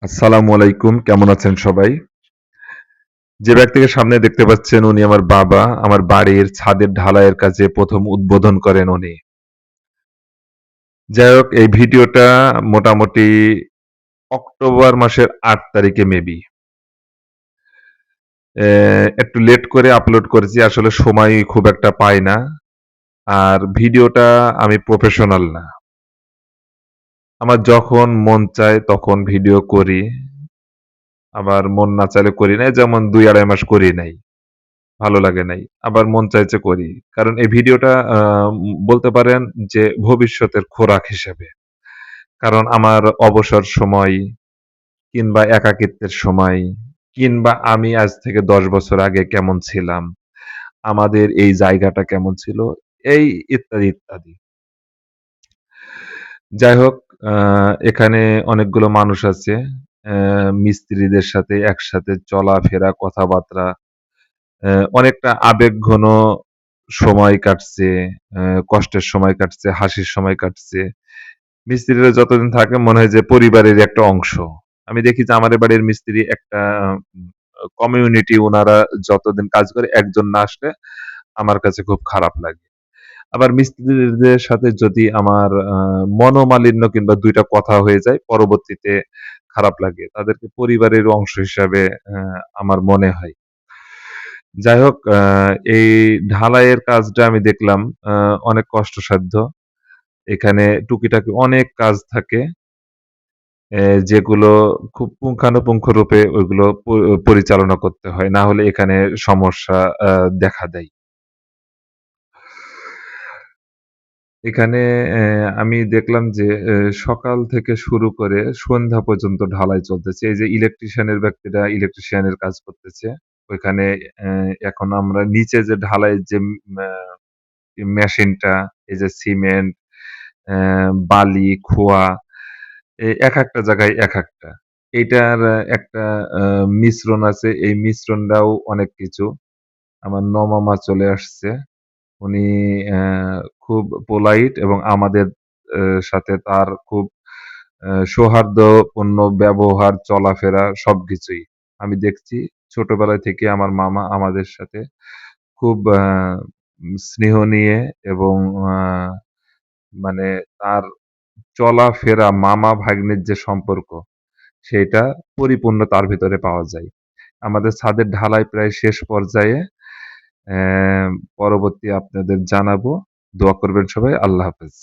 আসসালামু আলাইকুম। কেমন আছেন সবাই? যে ব্যক্তিকে সামনে দেখতে পাচ্ছেন উনি আমার বাবা। আমার বাড়ির ছাদের ঢালাইয়ের কাজে ১ম উদ্বোধন করেন উনি। যাই হোক এই ভিডিওটা মোটামুটি অক্টোবর মাসের ৮ তারিখে মেবি। একটু লেট করে আপলোড করেছি। আসলে সময় খুব একটা পাই না। আর ভিডিওটা আমি প্রফেশনাল না। আমার যখন মন চায় তখন ভিডিও করি। আবার মন না চাইলে করি না। যেমন ২-২.৫ মাস করি নাই। ভালো লাগে নাই। আবার মন চাইছে করি। কারণ এই ভিডিওটা বলতে পারেন যে ভবিষ্যতের খোরাক হিসেবে। কারণ আমার অবসর সময় কিংবা একাকিত্বের সময় কিংবা আমি আজ থেকে ১০ বছর আগে কেমন ছিলাম, আমাদের এই জায়গাটা কেমন ছিল, এই ইত্যাদি, ইত্যাদি। যাই হোক আ এখানে অনেকগুলো মানুষ আছে। মিস্ত্রিদের সাথে একসাথে চলাফেরা, কথাবার্তা অনেকটা আবেগঘন সময় কাটছে, কষ্টের সময় কাটছে, হাসির সময় কাটছে। মিস্ত্রিরা যতদিন থাকে মনে হয় যে পরিবারেরই একটা অংশ। আমি দেখি যে আমাদের বাড়ির মিস্ত্রি একটা উম কমিউনিটি উনারা যতদিন কাজ করে একজন না আসলে আমার কাছে খুব খারাপ লাগে। আবার মিস্ত্রিদের সাথে যদি আমার মনোমালিন্য কিংবা ২ টা কথা হয়ে যায় পরবর্তীতে খারাপ লাগে। তাদেরকে পরিবারের অংশ হিসাবে আমার মনে হয়। যাই হোক এই ঢালাইয়ের কাজটা আমি দেখলাম আ অনেক কষ্টসাধ্য। এখানে টুকিটাকি অনেক কাজ থাকে। যেগুলো খুব পুঙ্খানুপুঙ্খরূপে ওইগুলো পরিচালনা করতে হয়। না হলে এখানে সমস্যা আ দেখা দেয়। এখানে আমি দেখলাম যে সকাল থেকে শুরু করে সন্ধ্যা পর্যন্ত ঢালাই চলতেছে। এই যে ইলেকট্রিশিয়ানের ব্যক্তিরা ইলেকট্রিশিয়ানের কাজ করতেছে। ওইখানে এখন আমরা নিচে যে ঢালাইয়ের যে ম্যা মেশিনটা, এই যে সিমেন্ট, বালি, খোয়া একেকটা জায়গায় একেকটা। এইটার একটা আ মিশ্রণ আছে। এই মিশ্রণটাও অনেক কিছু। আমার নমামা চলে আসছে। উনি অ্যা খুব পোলাইট এবং আমাদের সাথে তার খুব সৌহার্দ্যপূর্ণ ব্যবহার, চলাফেরা সবকিছুই। আমি দেখছি ছোটবেলা থেকে আমার মামা আমাদের সাথে খুব স্নেহ নিয়ে এবং আ মানে তার চলাফেরা মামা-ভাগ্নের যে সম্পর্ক, সেইটা পরিপূর্ণ তার ভেতরে পাওয়া যায়। আমাদের ছাদের ঢালাই প্রায় শেষ পর্যায়ে। পরবর্তী আপনাদের জানাবো। দোয়া করবেন সবাই। আল্লাহ হাফেজ।